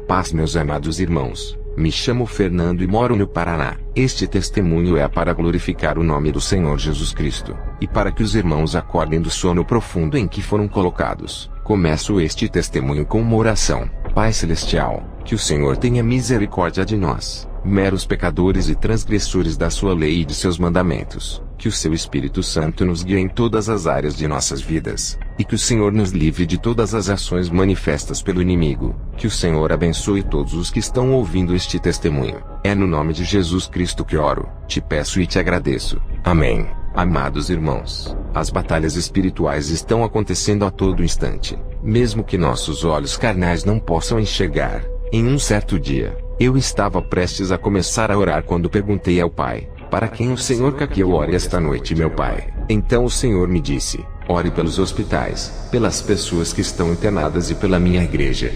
Paz, meus amados irmãos. Me chamo Fernando e moro no Paraná. Este testemunho é para glorificar o nome do Senhor Jesus Cristo, e para que os irmãos acordem do sono profundo em que foram colocados. Começo este testemunho com uma oração. Pai Celestial, que o Senhor tenha misericórdia de nós, meros pecadores e transgressores da sua lei e de seus mandamentos. Que o seu Espírito Santo nos guie em todas as áreas de nossas vidas, e que o Senhor nos livre de todas as ações manifestas pelo inimigo. Que o Senhor abençoe todos os que estão ouvindo este testemunho. É no nome de Jesus Cristo que oro, te peço e te agradeço. Amém. Amados irmãos, as batalhas espirituais estão acontecendo a todo instante, mesmo que nossos olhos carnais não possam enxergar. Em um certo dia, eu estava prestes a começar a orar quando perguntei ao Pai: para quem o Senhor quer que eu ore esta noite, meu Pai? Então o Senhor me disse: ore pelos hospitais, pelas pessoas que estão internadas e pela minha igreja.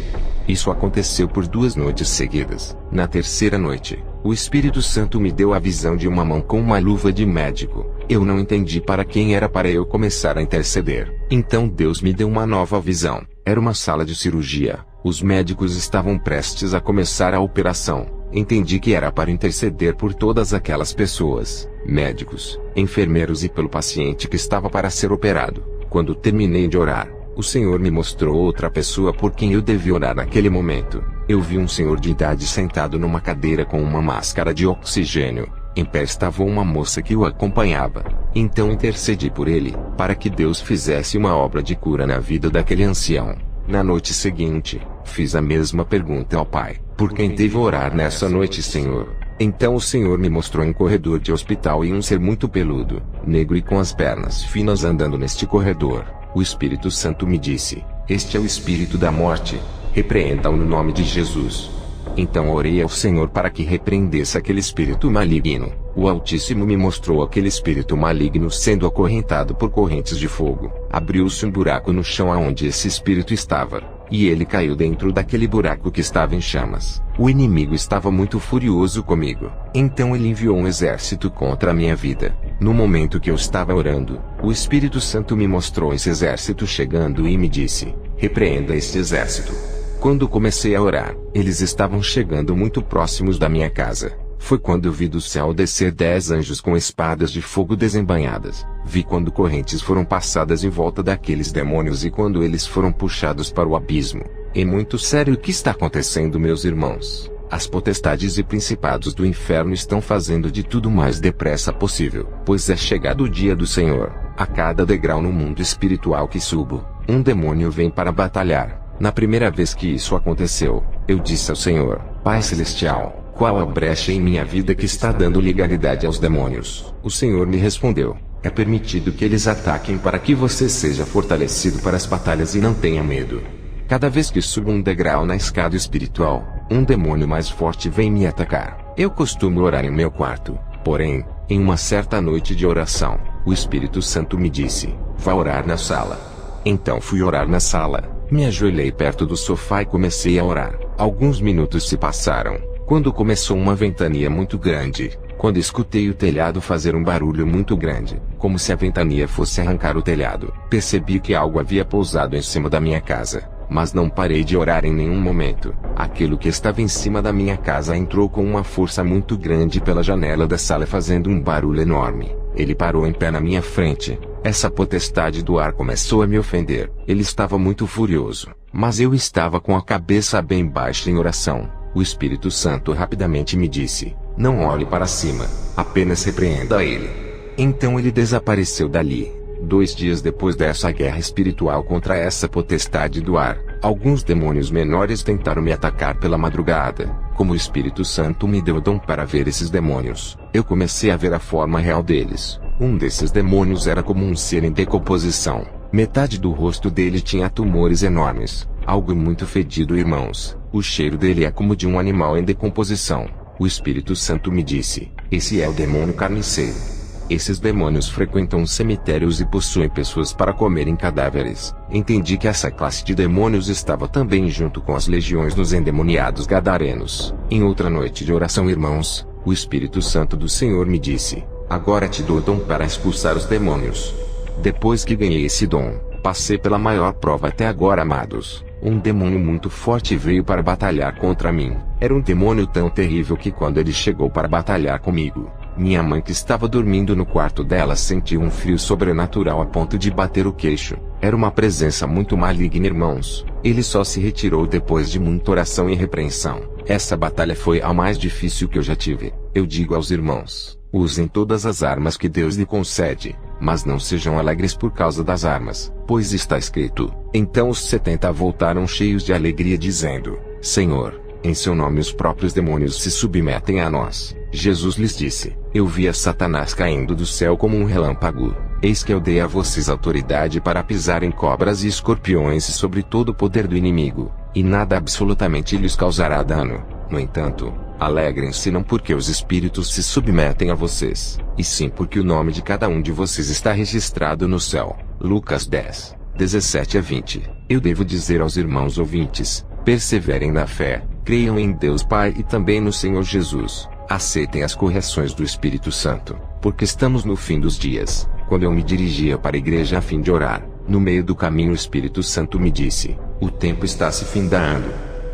Isso aconteceu por 2 noites seguidas. Na terceira noite, o Espírito Santo me deu a visão de uma mão com uma luva de médico. Eu não entendi para quem era para eu começar a interceder. Então Deus me deu uma nova visão. Era uma sala de cirurgia. Os médicos estavam prestes a começar a operação. Entendi que era para interceder por todas aquelas pessoas, médicos, enfermeiros e pelo paciente que estava para ser operado. Quando terminei de orar, o Senhor me mostrou outra pessoa por quem eu devia orar naquele momento. Eu vi um senhor de idade sentado numa cadeira com uma máscara de oxigênio. Em pé estava uma moça que o acompanhava. Então intercedi por ele, para que Deus fizesse uma obra de cura na vida daquele ancião. Na noite seguinte, fiz a mesma pergunta ao Pai: por quem devo orar nessa noite, Senhor? Então o Senhor me mostrou um corredor de hospital e um ser muito peludo, negro e com as pernas finas andando neste corredor. O Espírito Santo me disse: este é o espírito da morte, repreenda-o no nome de Jesus. Então orei ao Senhor para que repreendesse aquele espírito maligno. O Altíssimo me mostrou aquele espírito maligno sendo acorrentado por correntes de fogo. Abriu-se um buraco no chão aonde esse espírito estava, e ele caiu dentro daquele buraco que estava em chamas. O inimigo estava muito furioso comigo. Então ele enviou um exército contra a minha vida. No momento que eu estava orando, o Espírito Santo me mostrou esse exército chegando e me disse: repreenda este exército. Quando comecei a orar, eles estavam chegando muito próximos da minha casa. Foi quando eu vi do céu descer 10 anjos com espadas de fogo desembainhadas. Vi quando correntes foram passadas em volta daqueles demônios e quando eles foram puxados para o abismo. É muito sério o que está acontecendo, meus irmãos. As potestades e principados do inferno estão fazendo de tudo o mais depressa possível, pois é chegado o dia do Senhor. A cada degrau no mundo espiritual que subo, um demônio vem para batalhar. Na primeira vez que isso aconteceu, eu disse ao Senhor: Pai Celestial, qual a brecha em minha vida que está dando legalidade aos demônios? O Senhor me respondeu: é permitido que eles ataquem para que você seja fortalecido para as batalhas e não tenha medo. Cada vez que subo um degrau na escada espiritual, um demônio mais forte vem me atacar. Eu costumo orar em meu quarto, porém, em uma certa noite de oração, o Espírito Santo me disse: vá orar na sala. Então fui orar na sala. Me ajoelhei perto do sofá e comecei a orar. Alguns minutos se passaram, quando começou uma ventania muito grande. Quando escutei o telhado fazer um barulho muito grande, como se a ventania fosse arrancar o telhado, percebi que algo havia pousado em cima da minha casa. Mas não parei de orar em nenhum momento. Aquilo que estava em cima da minha casa entrou com uma força muito grande pela janela da sala fazendo um barulho enorme. Ele parou em pé na minha frente. Essa potestade do ar começou a me ofender. Ele estava muito furioso, mas eu estava com a cabeça bem baixa em oração. O Espírito Santo rapidamente me disse: não olhe para cima, apenas repreenda ele. Então ele desapareceu dali. 2 dias depois dessa guerra espiritual contra essa potestade do ar, alguns demônios menores tentaram me atacar pela madrugada. Como o Espírito Santo me deu o dom para ver esses demônios, eu comecei a ver a forma real deles. Um desses demônios era como um ser em decomposição. Metade do rosto dele tinha tumores enormes. Algo muito fedido, irmãos. O cheiro dele é como de um animal em decomposição. O Espírito Santo me disse: esse é o demônio carniceiro. Esses demônios frequentam cemitérios e possuem pessoas para comerem cadáveres. Entendi que essa classe de demônios estava também junto com as legiões dos endemoniados gadarenos. Em outra noite de oração, irmãos, o Espírito Santo do Senhor me disse: agora te dou o dom para expulsar os demônios. Depois que ganhei esse dom, passei pela maior prova até agora, amados. um demônio muito forte veio para batalhar contra mim. Era um demônio tão terrível que quando ele chegou para batalhar comigo, minha mãe que estava dormindo no quarto dela sentiu um frio sobrenatural a ponto de bater o queixo. Era uma presença muito maligna, irmãos. Ele só se retirou depois de muita oração e repreensão. Essa batalha foi a mais difícil que eu já tive. Eu digo aos irmãos, usem todas as armas que Deus lhe concede, mas não sejam alegres por causa das armas, pois está escrito. Então os 70 voltaram cheios de alegria dizendo, Senhor, em seu nome os próprios demônios se submetem a nós. Jesus lhes disse, eu via Satanás caindo do céu como um relâmpago. Eis que eu dei a vocês autoridade para pisar em cobras e escorpiões e sobre todo o poder do inimigo, e nada absolutamente lhes causará dano. No entanto, alegrem-se não porque os espíritos se submetem a vocês, e sim porque o nome de cada um de vocês está registrado no céu. Lucas 10, 17 a 20. Eu devo dizer aos irmãos ouvintes, perseverem na fé, creiam em Deus Pai e também no Senhor Jesus. Aceitem as correções do Espírito Santo, porque estamos no fim dos dias. Quando eu me dirigia para a igreja a fim de orar, no meio do caminho o Espírito Santo me disse, o tempo está se findando.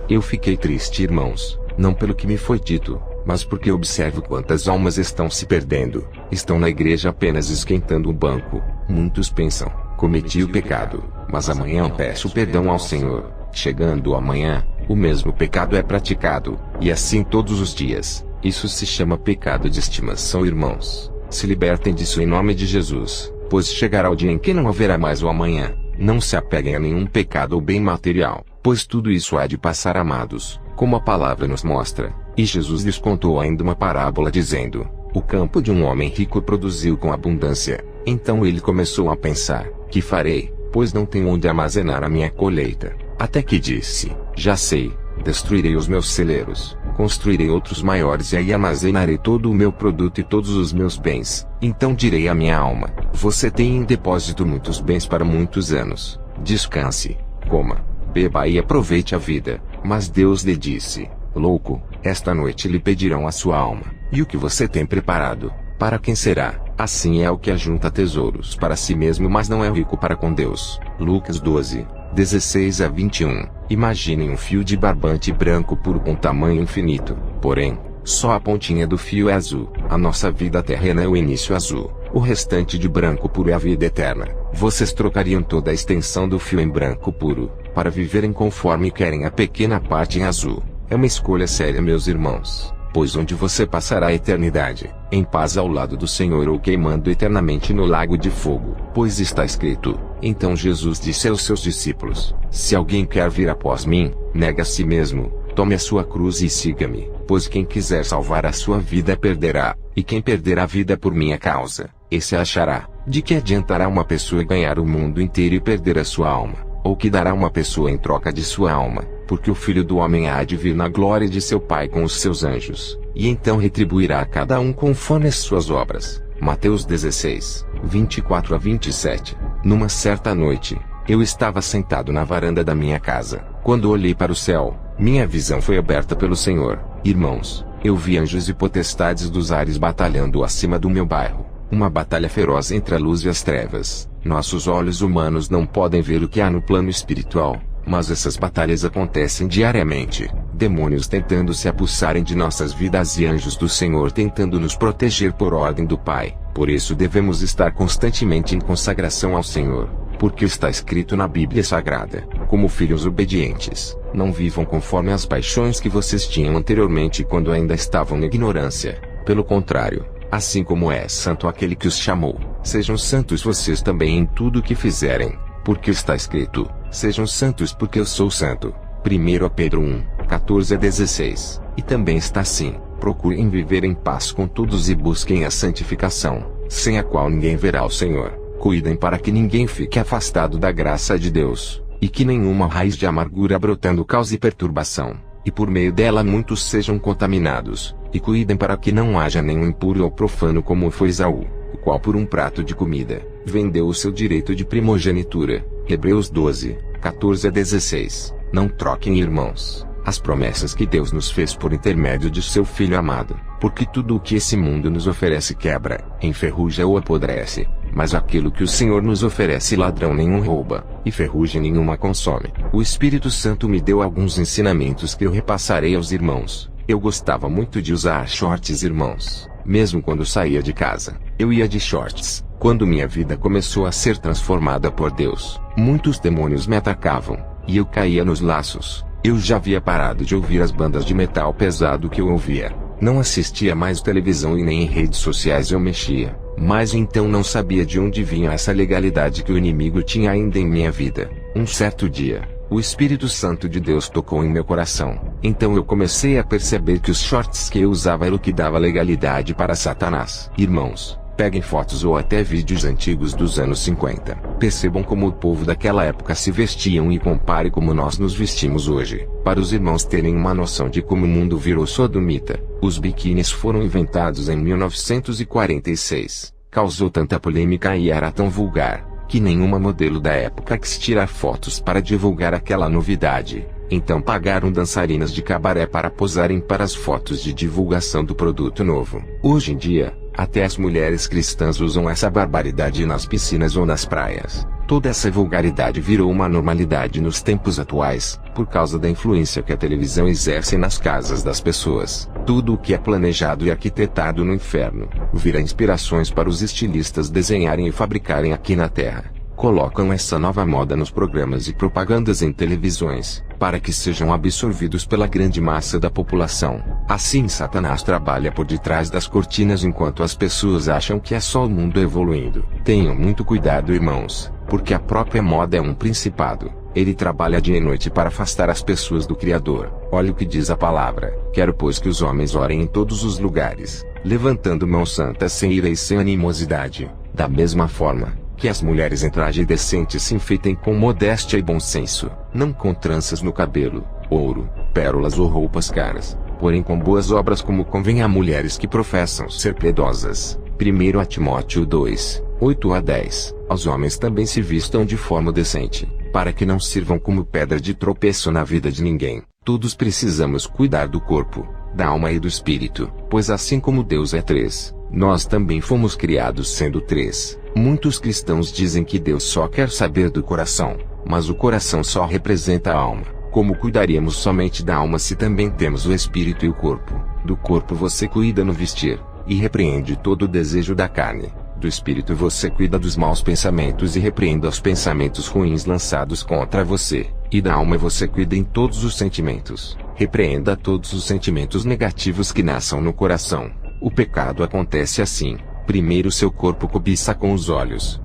Eu fiquei triste, irmãos, não pelo que me foi dito, mas porque observo quantas almas estão se perdendo. Estão na igreja apenas esquentando o banco. Muitos pensam, cometi o pecado, mas amanhã peço perdão ao Senhor. Chegando amanhã, o mesmo pecado é praticado, e assim todos os dias. Isso se chama pecado de estimação, irmãos. Se libertem disso em nome de Jesus, pois chegará o dia em que não haverá mais o amanhã. Não se apeguem a nenhum pecado ou bem material, pois tudo isso há de passar, amados, como a palavra nos mostra. E Jesus lhes contou ainda uma parábola dizendo, o campo de um homem rico produziu com abundância. Então ele começou a pensar, que farei, pois não tenho onde armazenar a minha colheita. Até que disse, já sei, destruirei os meus celeiros, construirei outros maiores e aí armazenarei todo o meu produto e todos os meus bens. Então direi à minha alma, você tem em depósito muitos bens para muitos anos. Descanse, coma, beba e aproveite a vida. Mas Deus lhe disse, louco, esta noite lhe pedirão a sua alma. E o que você tem preparado, para quem será? Assim é o que ajunta tesouros para si mesmo, mas não é rico para com Deus. Lucas 12, 16 a 21. Imaginem um fio de barbante branco puro com tamanho infinito. Porém, só a pontinha do fio é azul. A nossa vida terrena é o início azul. O restante de branco puro é a vida eterna. Vocês trocariam toda a extensão do fio em branco puro, para viverem conforme querem a pequena parte em azul? É uma escolha séria, meus irmãos. Pois onde você passará a eternidade, em paz ao lado do Senhor ou queimando eternamente no lago de fogo? Pois está escrito. Então Jesus disse aos seus discípulos, se alguém quer vir após mim, negue a si mesmo, tome a sua cruz e siga-me. Pois quem quiser salvar a sua vida perderá, e quem perder a vida por minha causa, esse a achará. De que adiantará uma pessoa ganhar o mundo inteiro e perder a sua alma? Ou que dará uma pessoa em troca de sua alma? Porque o Filho do Homem há de vir na glória de seu Pai com os seus anjos, e então retribuirá a cada um conforme as suas obras. Mateus 16, 24 a 27. Numa certa noite, eu estava sentado na varanda da minha casa. Quando olhei para o céu, minha visão foi aberta pelo Senhor. Irmãos, eu vi anjos e potestades dos ares batalhando acima do meu bairro. Uma batalha feroz entre a luz e as trevas. Nossos olhos humanos não podem ver o que há no plano espiritual, mas essas batalhas acontecem diariamente. Demônios tentando se apossarem de nossas vidas e anjos do Senhor tentando nos proteger por ordem do Pai. Por isso devemos estar constantemente em consagração ao Senhor, porque está escrito na Bíblia Sagrada, como filhos obedientes, não vivam conforme as paixões que vocês tinham anteriormente quando ainda estavam na ignorância. Pelo contrário, assim como é santo aquele que os chamou, sejam santos vocês também em tudo o que fizerem, porque está escrito, sejam santos porque eu sou santo. 1 Pedro 1, 14 a 16. E também está assim, procurem viver em paz com todos e busquem a santificação, sem a qual ninguém verá o Senhor. Cuidem para que ninguém fique afastado da graça de Deus, e que nenhuma raiz de amargura brotando cause perturbação, e por meio dela muitos sejam contaminados. E cuidem para que não haja nenhum impuro ou profano como foi Esaú, o qual por um prato de comida, vendeu o seu direito de primogenitura. Hebreus 12, 14 a 16. Não troquem, irmãos, as promessas que Deus nos fez por intermédio de seu Filho amado, porque tudo o que esse mundo nos oferece quebra, enferruja ou apodrece, Mas aquilo que o Senhor nos oferece ladrão nenhum rouba, e ferrugem nenhuma consome. O Espírito Santo me deu alguns ensinamentos que eu repassarei aos irmãos. Eu gostava muito de usar shorts, irmãos. Mesmo quando saía de casa, eu ia de shorts. Quando minha vida começou a ser transformada por Deus, muitos demônios me atacavam, e eu caía nos laços. Eu já havia parado de ouvir as bandas de metal pesado que eu ouvia. Não assistia mais televisão e nem em redes sociais eu mexia. Mas então não sabia de onde vinha essa legalidade que o inimigo tinha ainda em minha vida. Um certo dia, o Espírito Santo de Deus tocou em meu coração. Então eu comecei a perceber que os shorts que eu usava era o que dava legalidade para Satanás. Irmãos, peguem fotos ou até vídeos antigos dos anos 50. Percebam como o povo daquela época se vestiam e compare como nós nos vestimos hoje. Para os irmãos terem uma noção de como o mundo virou sodomita, os biquínis foram inventados em 1946. Causou tanta polêmica e era tão vulgar, que nenhuma modelo da época quis tirar fotos para divulgar aquela novidade. Então pagaram dançarinas de cabaré para posarem para as fotos de divulgação do produto novo. Hoje em dia, até as mulheres cristãs usam essa barbaridade nas piscinas ou nas praias. Toda essa vulgaridade virou uma normalidade nos tempos atuais, por causa da influência que a televisão exerce nas casas das pessoas. Tudo o que é planejado e arquitetado no inferno, vira inspirações para os estilistas desenharem e fabricarem aqui na Terra. Colocam essa nova moda nos programas e propagandas em televisões, para que sejam absorvidos pela grande massa da população. Assim Satanás trabalha por detrás das cortinas enquanto as pessoas acham que é só o mundo evoluindo. Tenham muito cuidado, irmãos, porque a própria moda é um principado. Ele trabalha dia e noite para afastar as pessoas do Criador. Olha o que diz a palavra. Quero pois que os homens orem em todos os lugares, levantando mãos santas sem ira e sem animosidade. Da mesma forma, que as mulheres em traje decente se enfeitem com modéstia e bom senso, não com tranças no cabelo, ouro, pérolas ou roupas caras, porém com boas obras como convém a mulheres que professam ser piedosas. 1 Timóteo 2, 8 a 10. Aos homens também se vistam de forma decente, para que não sirvam como pedra de tropeço na vida de ninguém. Todos precisamos cuidar do corpo, da alma e do espírito, pois assim como Deus é três, nós também fomos criados sendo três. Muitos cristãos dizem que Deus só quer saber do coração, mas o coração só representa a alma. Como cuidaríamos somente da alma se também temos o espírito e o corpo? Do corpo você cuida no vestir, e repreende todo o desejo da carne. Do espírito você cuida dos maus pensamentos e repreenda os pensamentos ruins lançados contra você. E da alma você cuida em todos os sentimentos. Repreenda todos os sentimentos negativos que nasçam no coração. O pecado acontece assim. Primeiro seu corpo cobiça com os olhos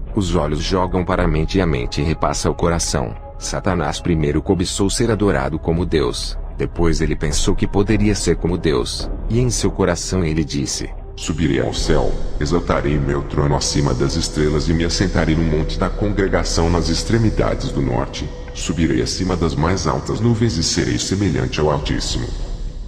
jogam para a mente e a mente repassa ao coração. Satanás primeiro cobiçou ser adorado como Deus, depois ele pensou que poderia ser como Deus, e em seu coração ele disse: Subirei ao céu, exaltarei meu trono acima das estrelas e me assentarei no monte da congregação nas extremidades do norte. Subirei acima das mais altas nuvens e serei semelhante ao Altíssimo.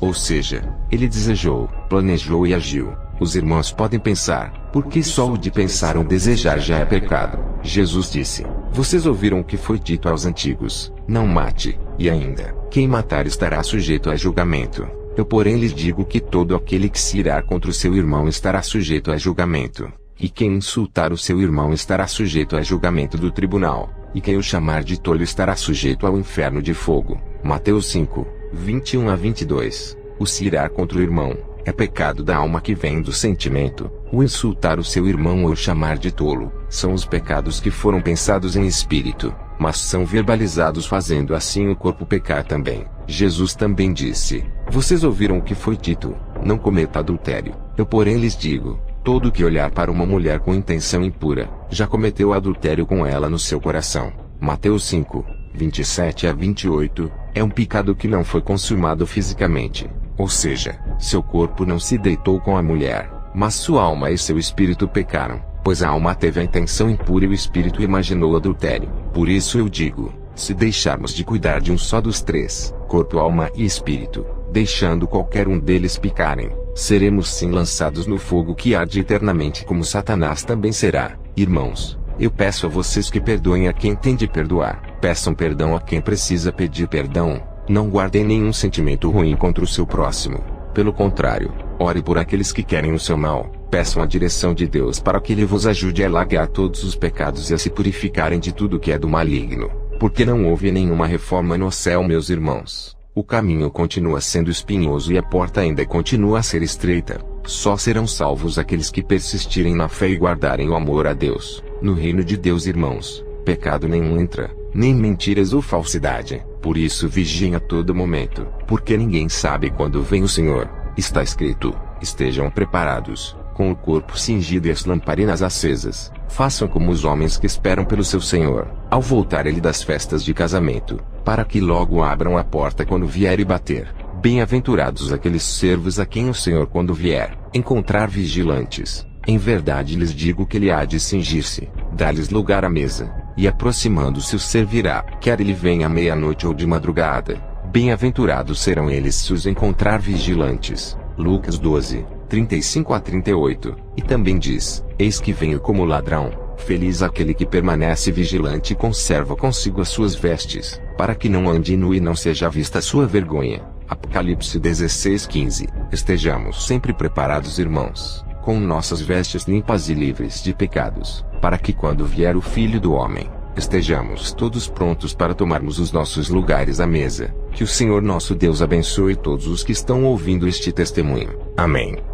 Ou seja, ele desejou, planejou e agiu. Os irmãos podem pensar, por que só o de pensar ou desejar já é pecado? Jesus disse: vocês ouviram o que foi dito aos antigos, não mate, e ainda, quem matar estará sujeito a julgamento. Eu porém lhes digo que todo aquele que se irar contra o seu irmão estará sujeito a julgamento. E quem insultar o seu irmão estará sujeito a julgamento do tribunal. E quem o chamar de tolo estará sujeito ao inferno de fogo. Mateus 5, 21 a 22. O se irar contra o irmão é pecado da alma que vem do sentimento. O insultar o seu irmão ou o chamar de tolo são os pecados que foram pensados em espírito, mas são verbalizados, fazendo assim o corpo pecar também. Jesus também disse: vocês ouviram o que foi dito, não cometa adultério. Eu porém lhes digo, todo que olhar para uma mulher com intenção impura, já cometeu adultério com ela no seu coração. Mateus 5, 27 a 28, é um pecado que não foi consumado fisicamente. Ou seja, seu corpo não se deitou com a mulher, mas sua alma e seu espírito pecaram, pois a alma teve a intenção impura e o espírito imaginou o adultério. Por isso eu digo, se deixarmos de cuidar de um só dos três, corpo, alma e espírito, deixando qualquer um deles picarem, seremos sim lançados no fogo que arde eternamente, como Satanás também será. Irmãos, eu peço a vocês que perdoem a quem tem de perdoar, peçam perdão a quem precisa pedir perdão, não guardem nenhum sentimento ruim contra o seu próximo. Pelo contrário, ore por aqueles que querem o seu mal, peçam a direção de Deus para que Ele vos ajude a largar todos os pecados e a se purificarem de tudo que é do maligno, porque não houve nenhuma reforma no céu, meus irmãos. O caminho continua sendo espinhoso e a porta ainda continua a ser estreita. Só serão salvos aqueles que persistirem na fé e guardarem o amor a Deus. No reino de Deus, irmãos, pecado nenhum entra, nem mentiras ou falsidade. Por isso vigiem a todo momento, porque ninguém sabe quando vem o Senhor. Está escrito: estejam preparados, com o corpo cingido e as lamparinas acesas. Façam como os homens que esperam pelo seu Senhor, ao voltar ele das festas de casamento, para que logo abram a porta quando vier e bater. Bem-aventurados aqueles servos a quem o Senhor, quando vier, encontrar vigilantes. Em verdade lhes digo que ele há de cingir-se, dar-lhes lugar à mesa, e aproximando-se os servirá, quer ele venha à meia-noite ou de madrugada. Bem-aventurados serão eles se os encontrar vigilantes. Lucas 12, 35 a 38. E também diz: eis que venho como ladrão. Feliz aquele que permanece vigilante e conserva consigo as suas vestes, para que não ande nu e não seja vista a sua vergonha. Apocalipse 16:15. Estejamos sempre preparados, irmãos, com nossas vestes limpas e livres de pecados, para que quando vier o Filho do Homem, estejamos todos prontos para tomarmos os nossos lugares à mesa. Que o Senhor nosso Deus abençoe todos os que estão ouvindo este testemunho. Amém.